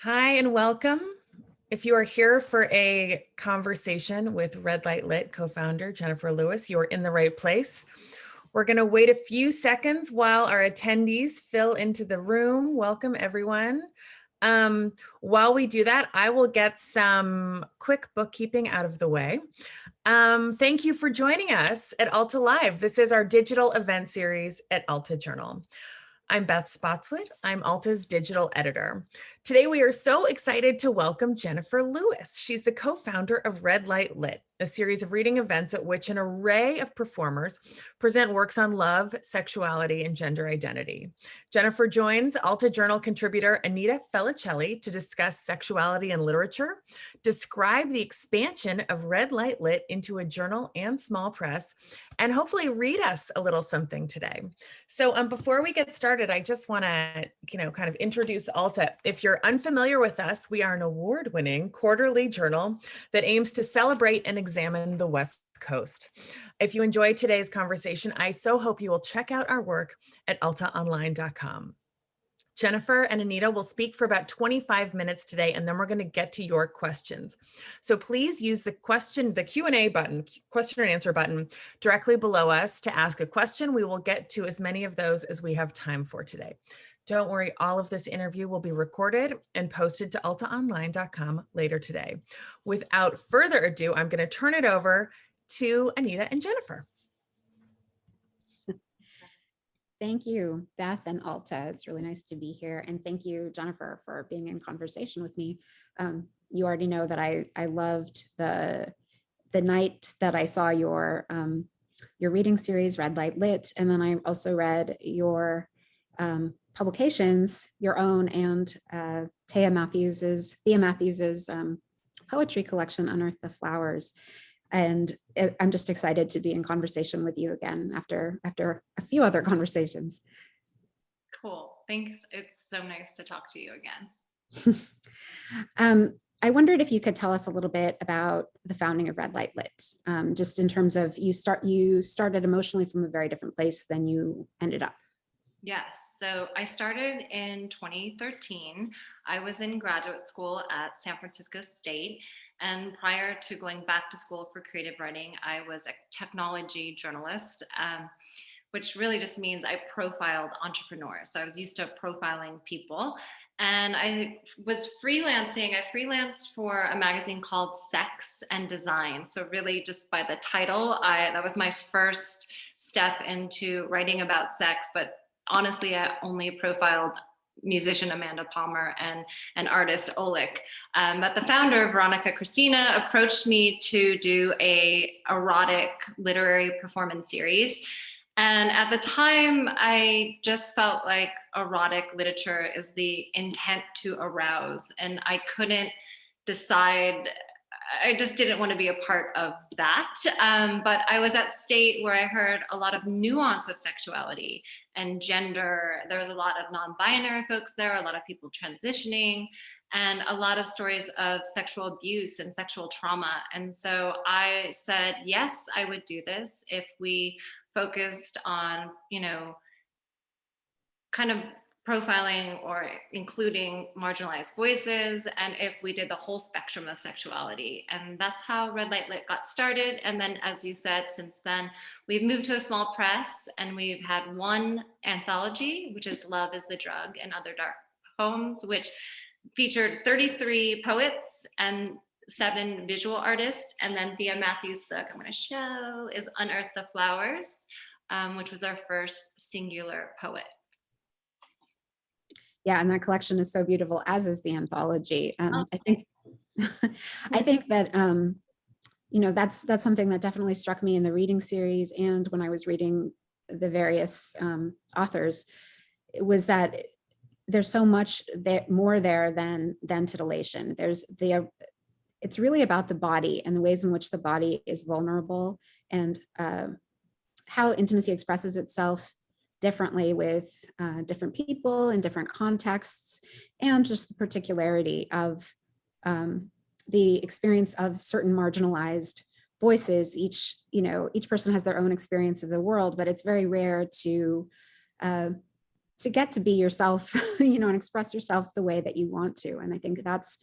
Hi and welcome. If you are here for a conversation with Red Light Lit co-founder Jennifer Lewis, you're in the right place. We're going to wait a few seconds while our attendees fill into the room. Welcome, everyone. While we do that, I will get some quick bookkeeping out of the way. Thank you for joining us at Alta Live. This is our digital event series at Alta Journal. I'm Beth Spotswood. I'm Alta's digital editor. Today, we are so excited to welcome Jennifer Lewis. She's the co-founder of Red Light Lit, a series of reading events at which an array of performers present works on love, sexuality, and gender identity. Jennifer joins Alta Journal contributor Anita Felicelli to discuss sexuality and literature, describe the expansion of Red Light Lit into a journal and small press, and hopefully read us a little something today. So before we get started, I just want to, kind of introduce Alta. If you're unfamiliar with us, we are an award-winning quarterly journal that aims to celebrate and examine the West Coast. If you enjoyed today's conversation, I so hope you will check out our work at altaonline.com. Jennifer and Anita will speak for about 25 minutes today, and then we're going to get to your questions. So please use the Q&A button, question and answer button directly below us to ask a question. We will get to as many of those as we have time for today. Don't worry, all of this interview will be recorded and posted to altaonline.com later today. Without further ado, I'm going to turn it over to Anita and Jennifer. Thank you, Beth and Alta. It's really nice to be here. And thank you, Jennifer, for being in conversation with me. You already know that I loved the night that I saw your reading series, Red Light Lit. And then I also read your publications, your own and Thea Matthews's poetry collection, Unearth the Flowers. And I'm just excited to be in conversation with you again after a few other conversations. Cool, thanks. It's so nice to talk to you again. I wondered if you could tell us a little bit about the founding of Red Light Lit, just in terms of you started emotionally from a very different place than you ended up. Yes, so I started in 2013. I was in graduate school at San Francisco State. And prior to going back to school for creative writing, I was a technology journalist, which really just means I profiled entrepreneurs. So I was used to profiling people. And I was freelancing. I freelanced for a magazine called Sex and Design. So really just by the title, that was my first step into writing about sex. But honestly, I only profiled musician Amanda Palmer and artist Oleg. But the founder, Veronica Christina, approached me to do a erotic literary performance series. And at the time, I just felt like erotic literature is the intent to arouse. And I couldn't decide, I just didn't want to be a part of that. But I was at State where I heard a lot of nuance of sexuality and gender. There was a lot of non-binary folks there, a lot of people transitioning, and a lot of stories of sexual abuse and sexual trauma. And so I said, yes, I would do this if we focused on, kind of profiling or including marginalized voices, and if we did the whole spectrum of sexuality. And that's how Red Light Lit got started. And then, as you said, since then, we've moved to a small press, and we've had one anthology, which is Love is the Drug and Other Dark Poems, which featured 33 poets and 7 visual artists. And then Thea Matthews' book I'm going to show is Unearth the Flowers, which was our first singular poet. Yeah, and that collection is so beautiful, as is the anthology. I think that that's something that definitely struck me in the reading series, and when I was reading the various authors, it was that there's so much more there than titillation. It's really about the body and the ways in which the body is vulnerable, and how intimacy expresses itself differently with different people in different contexts, and just the particularity of the experience of certain marginalized voices. Each person has their own experience of the world, but it's very rare to to get to be yourself, you know, and express yourself the way that you want to. And I think that's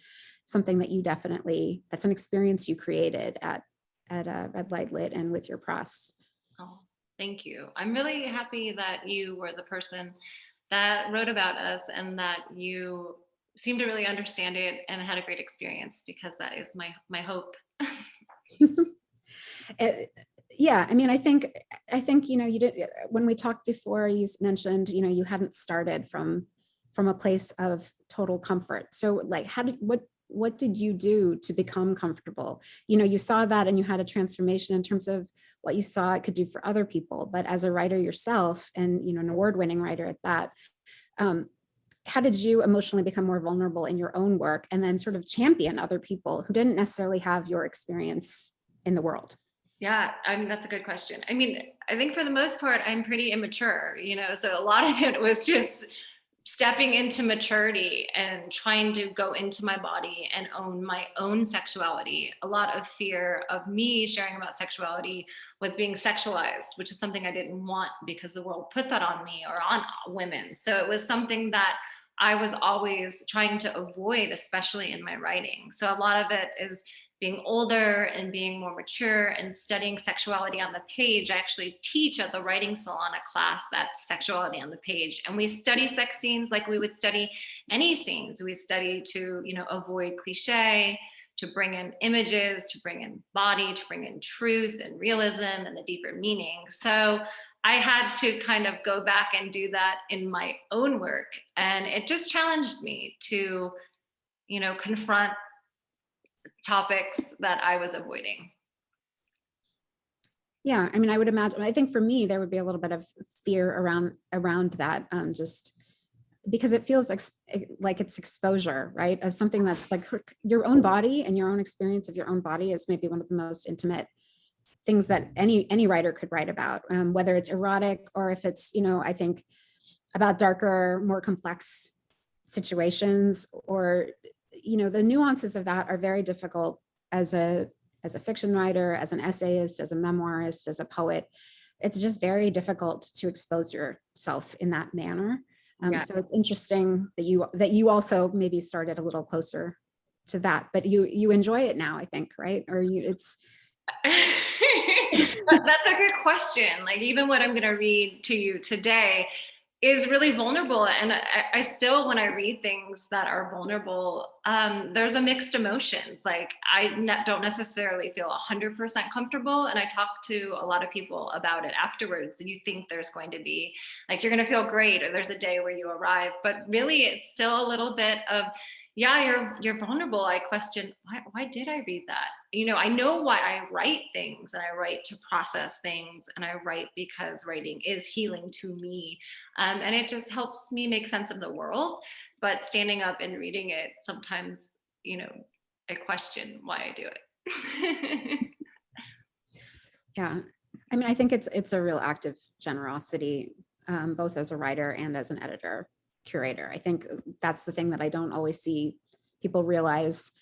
something that you definitely, that's an experience you created at Red Light Lit and with your press. Oh, thank you. I'm really happy that you were the person that wrote about us and that you seemed to really understand it and had a great experience, because that is my hope. Yeah, I mean, I think, you know, you did, when we talked before, you mentioned, you know, you hadn't started from a place of total comfort. So like, what did you do to become comfortable? You know, you saw that and you had a transformation in terms of what you saw it could do for other people. But as a writer yourself, and, you know, an award-winning writer at that, how did you emotionally become more vulnerable in your own work and then sort of champion other people who didn't necessarily have your experience in the world? Yeah, I mean, that's a good question. I mean, I think for the most part, I'm pretty immature, you know, so a lot of it was just stepping into maturity and trying to go into my body and own my own sexuality. A lot of fear of me sharing about sexuality was being sexualized, which is something I didn't want because the world put that on me or on women. So it was something that I was always trying to avoid, especially in my writing. So a lot of it is being older and being more mature and studying sexuality on the page. I actually teach at the writing salon a class that's sexuality on the page. And we study sex scenes like we would study any scenes. We study to, you know, avoid cliche, to bring in images, to bring in body, to bring in truth and realism and the deeper meaning. So I had to kind of go back and do that in my own work. And it just challenged me to, you know, confront topics that I was avoiding. Yeah, I mean, I would imagine, I think for me, there would be a little bit of fear around that, just because it feels like it's exposure, right? Of something that's like your own body, and your own experience of your own body is maybe one of the most intimate things that any writer could write about, whether it's erotic or if it's, you know, I think about darker, more complex situations, or, you know, the nuances of that are very difficult as a fiction writer, as an essayist, as a memoirist, as a poet. It's just very difficult to expose yourself in that manner. Yeah. So it's interesting that you also maybe started a little closer to that, but you enjoy it now, I think, right? Or it's That's a good question. Like, even what I'm going to read to you today is really vulnerable. And I still, when I read things that are vulnerable, there's a mixed emotions. Like, don't necessarily feel 100% comfortable. And I talk to a lot of people about it afterwards. And you think there's going to be, like, you're going to feel great, or there's a day where you arrive. But really, it's still a little bit of, yeah, you're vulnerable. I question, why did I read that? You know, I know why I write things, and I write to process things, and I write because writing is healing to me. And it just helps me make sense of the world. But standing up and reading it, sometimes, you know, I question why I do it. Yeah, I mean, I think it's a real act of generosity, both as a writer and as an editor, curator. I think that's the thing that I don't always see people realize,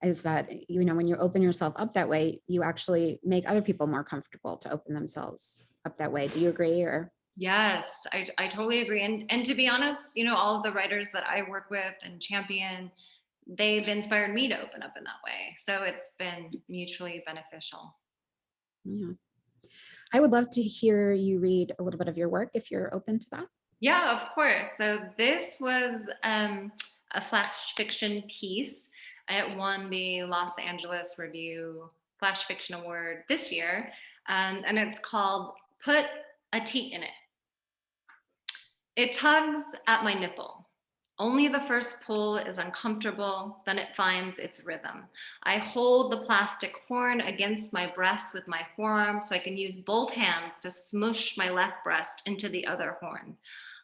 is that, you know, when you open yourself up that way, you actually make other people more comfortable to open themselves up that way. Do you agree? Or Yes, I totally agree. And to be honest, you know, all of the writers that I work with and champion, they've inspired me to open up in that way. So it's been mutually beneficial. yeah, I would love to hear you read a little bit of your work if you're open to that. Yeah, of course. So this was a flash fiction piece. It won the Los Angeles Review Flash Fiction Award this year. And it's called Put a Teat in It. It tugs at my nipple. Only the first pull is uncomfortable, then it finds its rhythm. I hold the plastic horn against my breast with my forearm so I can use both hands to smush my left breast into the other horn.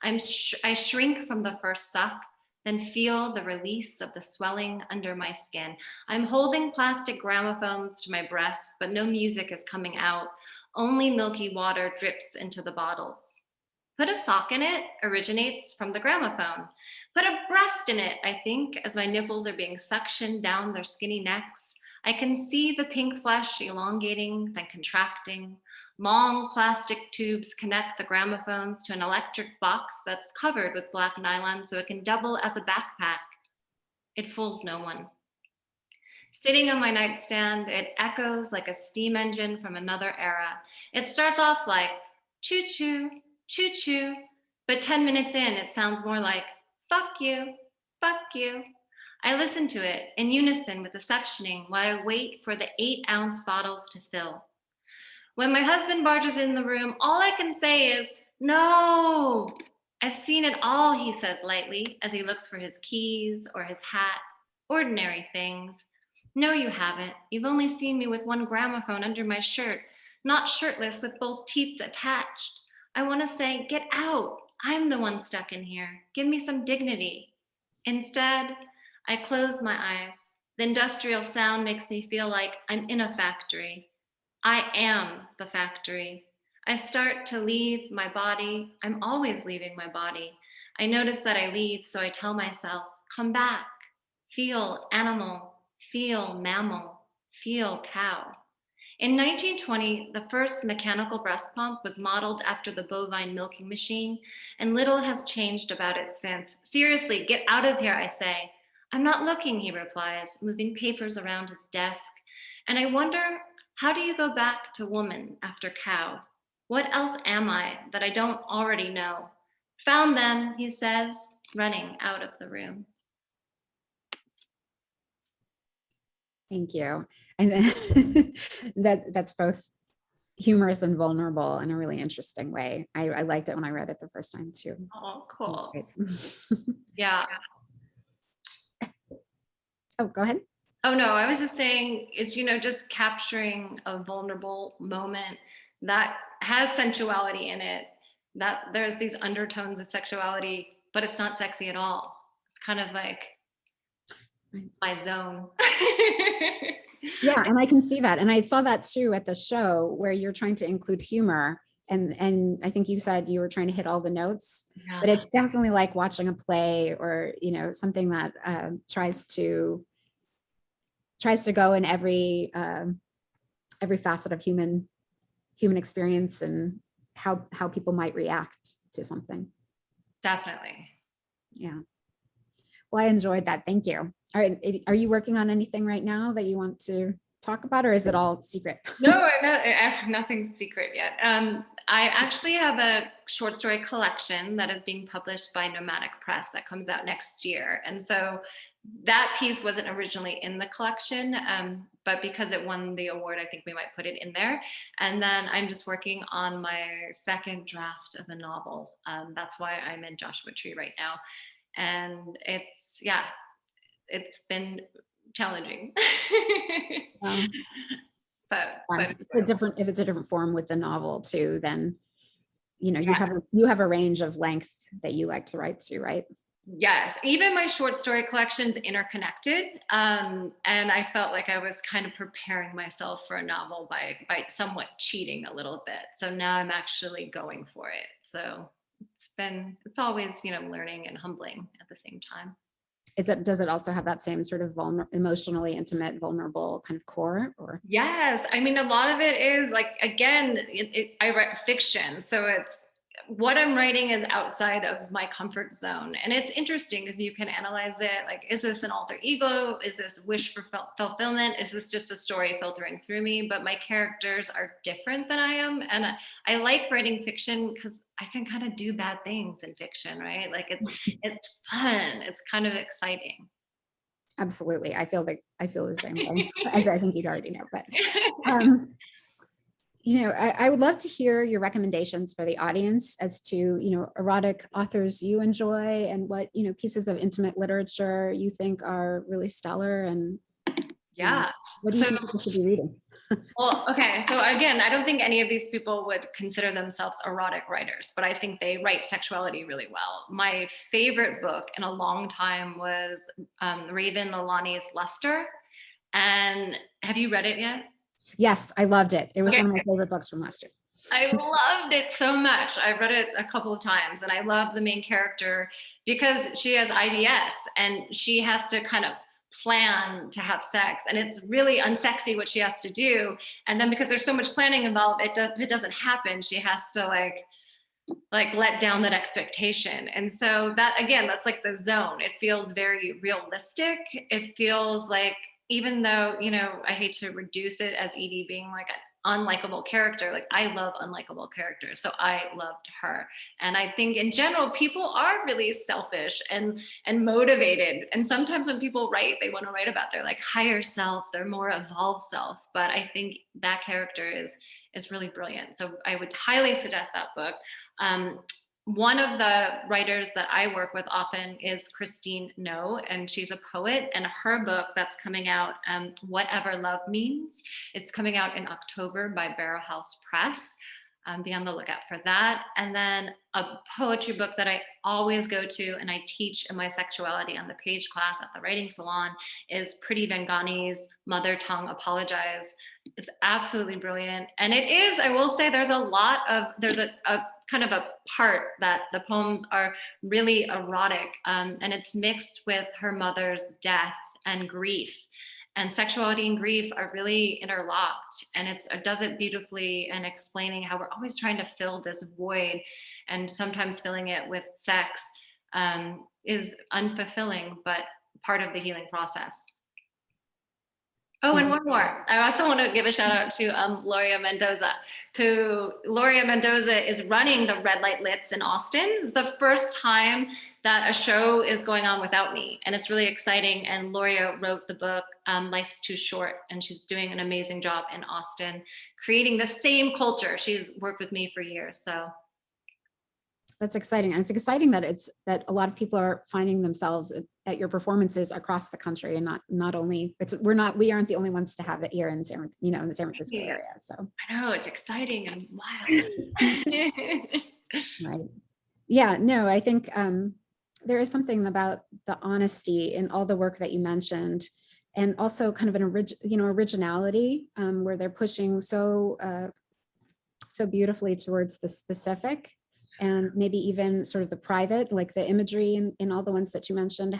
I shrink from the first suck, then feel the release of the swelling under my skin. I'm holding plastic gramophones to my breast, but no music is coming out. Only milky water drips into the bottles. Put a sock in it originates from the gramophone. Put a breast in it, I think, as my nipples are being suctioned down their skinny necks. I can see the pink flesh elongating, then contracting. Long plastic tubes connect the gramophones to an electric box that's covered with black nylon so it can double as a backpack. It fools no one. Sitting on my nightstand, it echoes like a steam engine from another era. It starts off like choo-choo, choo-choo, but 10 minutes in, it sounds more like fuck you, fuck you. I listen to it in unison with the suctioning while I wait for the 8-ounce bottles to fill. When my husband barges in the room, all I can say is, no. I've seen it all, he says lightly as he looks for his keys or his hat, ordinary things. No, you haven't. You've only seen me with one gramophone under my shirt, not shirtless with both teats attached. I want to say, get out. I'm the one stuck in here. Give me some dignity. Instead, I close my eyes. The industrial sound makes me feel like I'm in a factory. I am the factory. I start to leave my body. I'm always leaving my body. I notice that I leave, so I tell myself, come back. Feel animal. Feel mammal. Feel cow. In 1920, the first mechanical breast pump was modeled after the bovine milking machine, and little has changed about it since. Seriously, get out of here, I say. I'm not looking, he replies, moving papers around his desk. And I wonder, how do you go back to woman after cow? What else am I that I don't already know? Found them, he says, running out of the room. Thank you. And then that's both humorous and vulnerable in a really interesting way. I liked it when I read it the first time too. Oh, cool. Great. Yeah. Oh, go ahead. Oh, no, I was just saying it's, just capturing a vulnerable moment that has sensuality in it, that there's these undertones of sexuality, but it's not sexy at all. It's kind of like my zone. Yeah, and I can see that. And I saw that too at the show where you're trying to include humor. And I think you said you were trying to hit all the notes, Yeah. but it's definitely like watching a play or, something that tries to go in every facet of human experience and how people might react to something. Definitely. Yeah. Well, I enjoyed that. Thank you. All right. Are you working on anything right now that you want to talk about, or is it all secret? No, I have nothing secret yet. I actually have a short story collection that is being published by Nomadic Press that comes out next year. And so that piece wasn't originally in the collection, but because it won the award, I think we might put it in there. And then I'm just working on my second draft of a novel. That's why I'm in Joshua Tree right now. And it's been challenging. But if it's a different form with the novel too, then you have a range of length that you like to write to, right? Yes, even my short story collection's interconnected, and I felt like I was kind of preparing myself for a novel by somewhat cheating a little bit. So now I'm actually going for it. So it's always learning and humbling at the same time. Does it also have that same sort of emotionally intimate, vulnerable kind of core? Or yes, I mean, a lot of it is like, again, I write fiction, so it's what I'm writing is outside of my comfort zone. And it's interesting because you can analyze it like, is this an alter ego? Is this wish for fulfillment? Is this just a story filtering through me? But my characters are different than I am. And I like writing fiction because I can kind of do bad things in fiction, right? Like it's fun. It's kind of exciting. Absolutely. I feel the same way, as I think you'd already know, but I would love to hear your recommendations for the audience as to, erotic authors you enjoy and what, pieces of intimate literature you think are really stellar, and what do you think people should be reading? Well, okay. So again, I don't think any of these people would consider themselves erotic writers, but I think they write sexuality really well. My favorite book in a long time was Raven Lalani's Luster. And have you read it yet? Yes, I loved it. It was one of my favorite books from last year. I loved it so much. I read it a couple of times, and I love the main character because she has IBS and she has to kind of plan to have sex, and it's really unsexy what she has to do. And then because there's so much planning involved, if it doesn't happen, she has to like let down that expectation. And so that, again, that's like the zone. It feels very realistic. It feels like, even though, you know, I hate to reduce it as Edie being like an unlikable character, like I love unlikable characters. So I loved her. And I think in general, people are really selfish and motivated. And sometimes when people write, they want to write about their like higher self, their more evolved self. But I think that character is really brilliant. So I would highly suggest that book. One of the writers that I work with often is Christine No, and she's a poet, and her book that's coming out, Whatever Love Means, it's coming out in October by Barrow House Press. Be on the lookout for that. And then a poetry book that I always go to and I teach in my sexuality on the page class at the writing salon is Priti Vangani's Mother Tongue Apologize. It's absolutely brilliant. And it is, I will say, there's a kind of a part that the poems are really erotic, and it's mixed with her mother's death and grief. And sexuality and grief are really interlocked, and it does it beautifully, and explaining how we're always trying to fill this void, and sometimes filling it with sex is unfulfilling, but part of the healing process. Oh, and one more. I also want to give a shout out to Loria Mendoza, Loria Mendoza is running the Red Light Lits in Austin. It's the first time that a show is going on without me, and it's really exciting. And Loria wrote the book, Life's Too Short, and she's doing an amazing job in Austin, creating the same culture. She's worked with me for years, so. That's exciting. And it's exciting that a lot of people are finding themselves at your performances across the country, and not only we aren't the only ones to have it here in the San Francisco area. So I know, it's exciting and wild. Right. Yeah, no, I think there is something about the honesty in all the work that you mentioned, and also kind of an originality, where they're pushing so beautifully towards the specific, and maybe even sort of the private, like the imagery in all the ones that you mentioned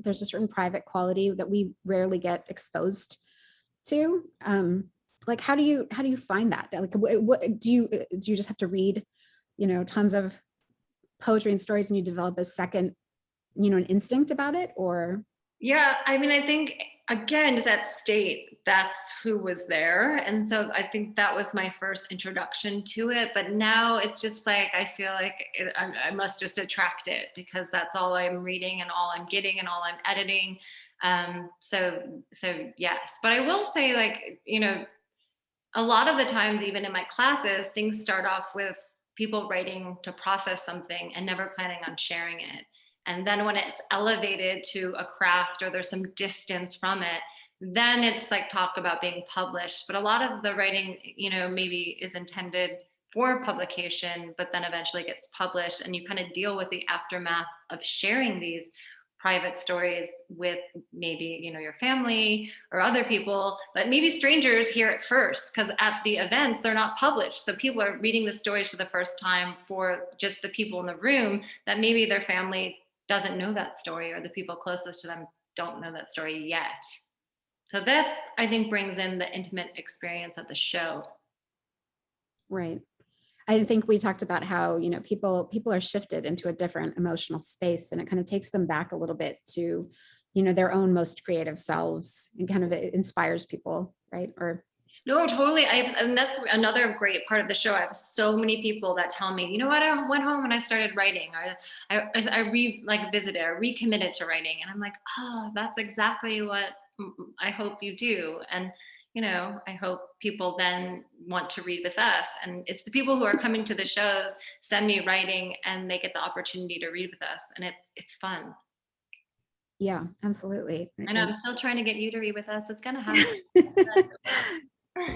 there's a certain private quality that we rarely get exposed to. Like, how do you find that? Like, what do you just have to read, tons of poetry and stories, and you develop a second, an instinct about it? Or yeah, I mean, I think again, is that state, that's who was there. And so I think that was my first introduction to it. But now it's just like, I feel like I must just attract it, because that's all I'm reading and all I'm getting and all I'm editing. So yes, but I will say, like, a lot of the times, even in my classes, things start off with people writing to process something and never planning on sharing it. And then when it's elevated to a craft, or there's some distance from it, then it's like talk about being published. But a lot of the writing, maybe is intended for publication, but then eventually gets published, and you kind of deal with the aftermath of sharing these private stories with maybe, your family or other people, but maybe strangers hear it first, because at the events, they're not published. So people are reading the stories for the first time for just the people in the room, that maybe their family doesn't know that story, or the people closest to them don't know that story yet. So that, I think, brings in the intimate experience of the show. Right. I think we talked about how, people are shifted into a different emotional space, and it kind of takes them back a little bit to, their own most creative selves, and kind of it inspires people, right? Or no, totally. And that's another great part of the show. I have so many people that tell me, what, I went home and I started writing, or I visited or recommitted to writing. And I'm like, oh, that's exactly what I hope you do. And, I hope people then want to read with us. And it's the people who are coming to the shows, send me writing, and they get the opportunity to read with us. And it's fun. Yeah, absolutely. I know, I'm still trying to get you to read with us. It's gonna happen.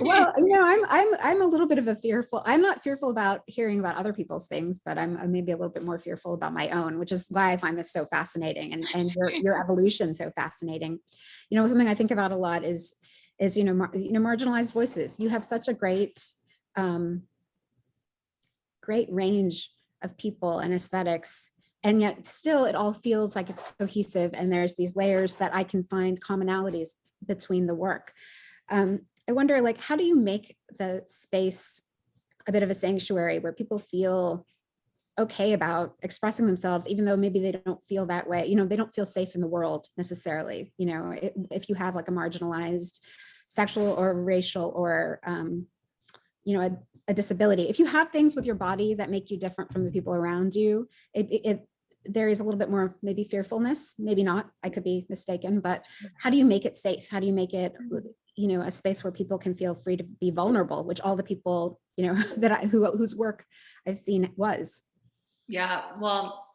Well, I'm a little bit of I'm not fearful about hearing about other people's things, but I'm maybe a little bit more fearful about my own, which is why I find this so fascinating, and your evolution so fascinating. Something I think about a lot is marginalized voices. You have such a great range of people and aesthetics, and yet still it all feels like it's cohesive, and there's these layers that I can find commonalities between the work. I wonder, like, how do you make the space a bit of a sanctuary where people feel okay about expressing themselves, even though maybe they don't feel that way, they don't feel safe in the world necessarily, if you have like a marginalized sexual or racial or a disability, if you have things with your body that make you different from the people around you, there is a little bit more maybe fearfulness, maybe not, I could be mistaken, but how do you make it safe? How do you make it a space where people can feel free to be vulnerable, which all the people whose work I've seen was. Yeah, well,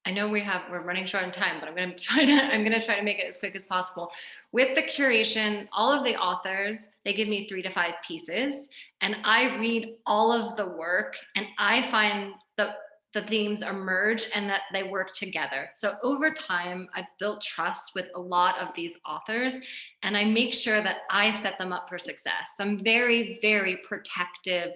I know we're running short on time, but I'm gonna try to make it as quick as possible. With the curation, all of the authors, they give me 3 to 5 pieces, and I read all of the work, and I find the themes emerge and that they work together. So over time, I've built trust with a lot of these authors, and I make sure that I set them up for success. So I'm very, very protective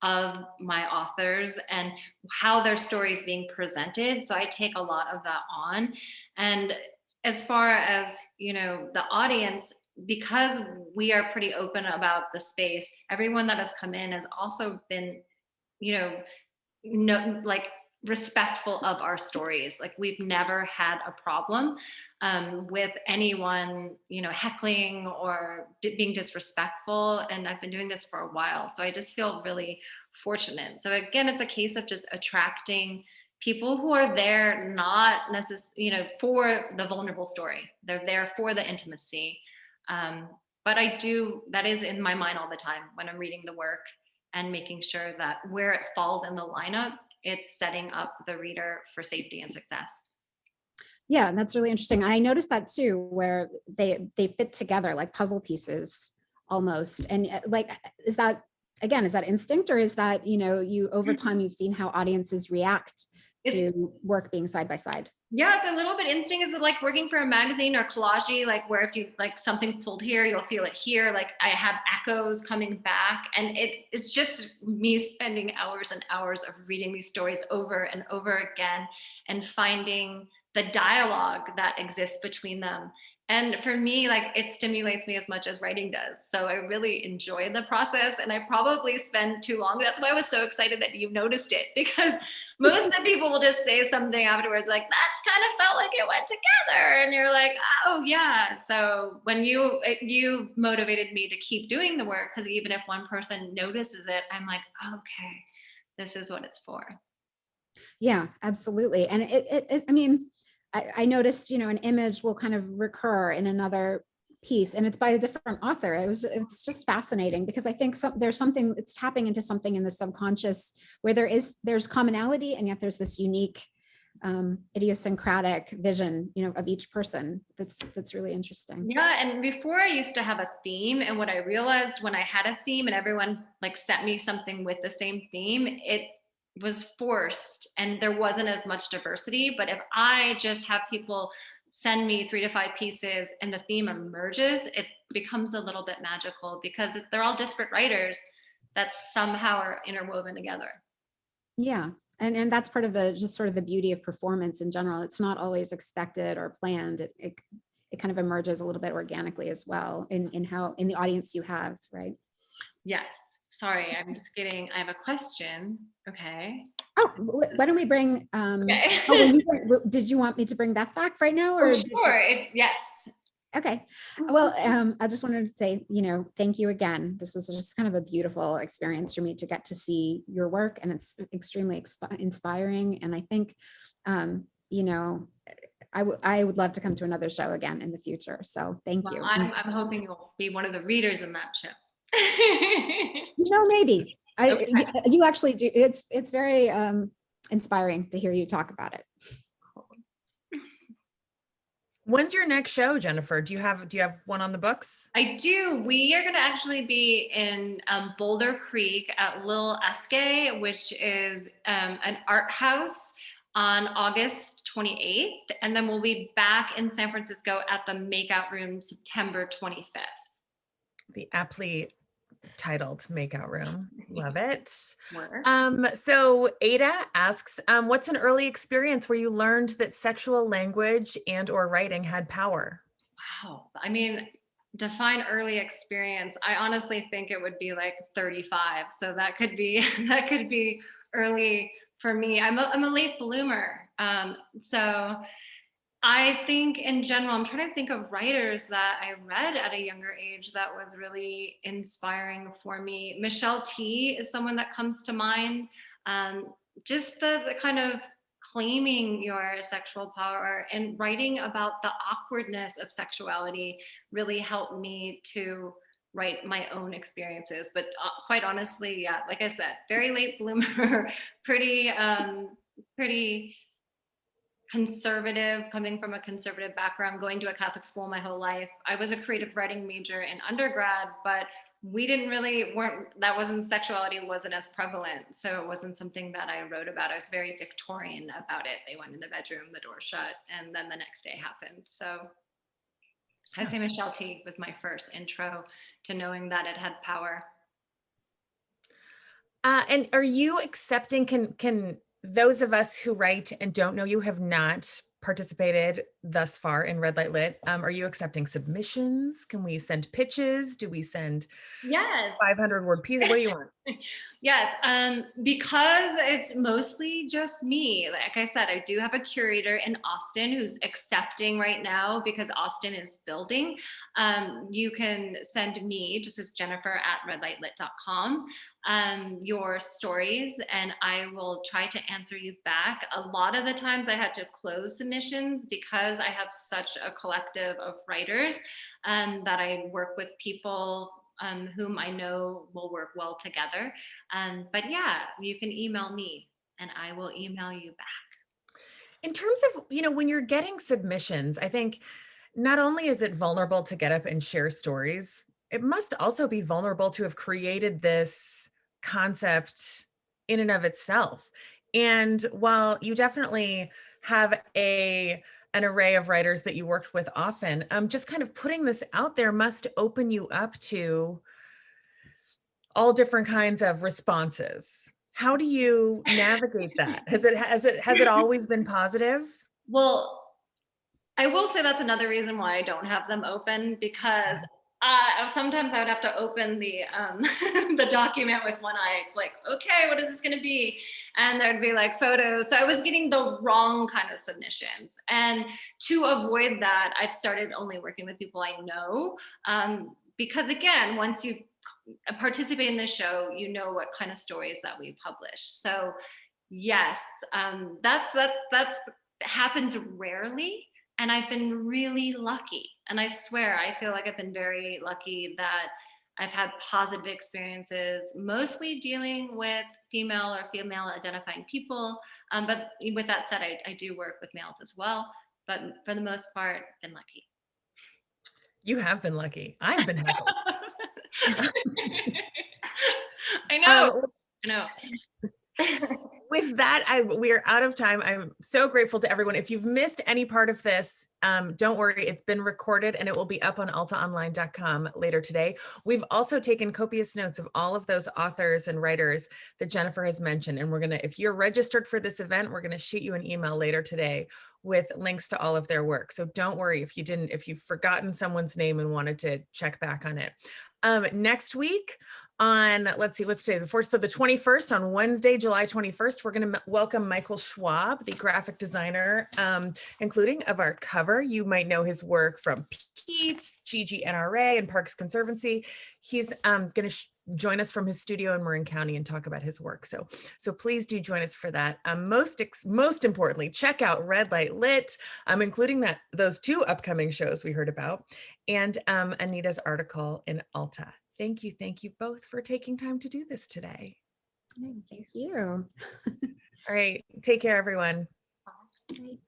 of my authors and how their story is being presented. So I take a lot of that on. And as far as, the audience, because we are pretty open about the space, everyone that has come in has also been, like respectful of our stories. Like we've never had a problem with anyone, heckling or being disrespectful. And I've been doing this for a while. So I just feel really fortunate. So again, it's a case of just attracting people who are there not necessarily, for the vulnerable story. They're there for the intimacy. But that is in my mind all the time when I'm reading the work, and making sure that where it falls in the lineup, it's setting up the reader for safety and success. Yeah, that's really interesting. I noticed that too, where they fit together like puzzle pieces almost. And like, is that instinct, or is that, you over time you've seen how audiences react to work being side by side? Yeah, it's a little bit instinct. Is it like working for a magazine or collage, like where if you like something pulled here, you'll feel it here. Like I have echoes coming back, and it's just me spending hours and hours of reading these stories over and over again and finding the dialogue that exists between them. And for me, like it stimulates me as much as writing does. So I really enjoy the process, and I probably spend too long. That's why I was so excited that you noticed it, because most of the people will just say something afterwards like, that kind of felt like it went together. And you're like, oh yeah. So when you motivated me to keep doing the work, because even if one person notices it, I'm like, okay, this is what it's for. Yeah, absolutely. And I mean, I noticed, an image will kind of recur in another piece, and it's by a different author. It's just fascinating, because I think there's something, it's tapping into something in the subconscious where there's commonality, and yet there's this unique idiosyncratic vision, of each person. That's really interesting. Yeah, and before I used to have a theme, and what I realized when I had a theme and everyone like sent me something with the same theme, it was forced and there wasn't as much diversity. But if I just have people send me 3 to 5 pieces and the theme emerges, it becomes a little bit magical, because they're all disparate writers that somehow are interwoven together. Yeah. And that's part of just sort of the beauty of performance in general. It's not always expected or planned. It kind of emerges a little bit organically as well in the audience you have, right? Yes. Sorry, I have a question. Okay. Oh, why don't we bring, Okay. did you want me to bring Beth back right now? Or sure. Yes. Okay. Well, I just wanted to say, thank you again. This was just kind of a beautiful experience for me to get to see your work, and it's extremely inspiring. And I think, I would love to come to another show again in the future. So thank you. I'm hoping you'll be one of the readers in that show. Maybe. You actually do. It's very inspiring to hear you talk about it. When's your next show, Jennifer? Do you have one on the books? I do. We are going to actually be in Boulder Creek at Lil Esque, which is an art house, on August 28th. And then we'll be back in San Francisco at the Makeout Room September 25th. The aptly titled Makeout Room. Love it. Were. So Ada asks, what's an early experience where you learned that sexual language and or writing had power? Wow. I mean, define early experience. I honestly think it would be like 35. So that could be that could be early for me. I'm a late bloomer. So I think in general, I'm trying to think of writers that I read at a younger age that was really inspiring for me. Michelle T is someone that comes to mind. Um, just the kind of claiming your sexual power and writing about the awkwardness of sexuality really helped me to write my own experiences. But quite honestly, yeah, like I said, very late bloomer, pretty conservative, coming from a conservative background, going to a Catholic school my whole life. I was a creative writing major in undergrad, but we didn't really that wasn't sexuality wasn't as prevalent. So it wasn't something that I wrote about. I was very Victorian about it. They went in the bedroom, the door shut, and then the next day happened. So I'd say Michelle T was my first intro to knowing that it had power. And are you accepting, can those of us who write and don't know you have not participated thus far in Red Light Lit, are you accepting submissions? Can we send pitches? Do we send Yes. 500-word pieces? What do you want? Yes, because it's mostly just me. Like I said, I do have a curator in Austin who's accepting right now because Austin is building. You can send me, just as Jennifer@redlightlit.com, your stories, and I will try to answer you back. A lot of the times I had to close submissions because I have such a collective of writers that I work with people whom I know will work well together. But yeah, you can email me and I will email you back. In terms of, when you're getting submissions, I think not only is it vulnerable to get up and share stories, it must also be vulnerable to have created this concept in and of itself. And while you definitely have an array of writers that you worked with often, just kind of putting this out there must open you up to all different kinds of responses. How do you navigate that? Has it always been positive? Well, I will say that's another reason why I don't have them open, because sometimes I would have to open the the document with one eye, like, okay, what is this going to be? And there'd be like photos. So I was getting the wrong kind of submissions. And to avoid that, I've started only working with people I know. Because again, once you participate in the show, you know what kind of stories that we publish. So yes, that's happens rarely. And I've been really lucky. And I swear, I feel like I've been very lucky that I've had positive experiences, mostly dealing with female or female identifying people. But with that said, I do work with males as well. But for the most part, been lucky. You have been lucky. I've been heckled. I know. Um, I know. with that, we're out of time. I'm so grateful to everyone. If you've missed any part of this, don't worry, it's been recorded and it will be up on altaonline.com later today. We've also taken copious notes of all of those authors and writers that Jennifer has mentioned. And if you're registered for this event, we're gonna shoot you an email later today with links to all of their work. So don't worry if you've forgotten someone's name and wanted to check back on it. Next week, on, let's see, what's today, the 4th, so the 21st, on Wednesday, July 21st, we're going to welcome Michael Schwab, the graphic designer, including of our cover. You might know his work from Pete's, GGNRA, and Parks Conservancy. He's going to join us from his studio in Marin County and talk about his work. So please do join us for that. Most importantly, check out Red Light Lit, including those 2 upcoming shows we heard about, and Anita's article in Alta. Thank you both for taking time to do this today. Thank you. All right, take care, everyone. Bye.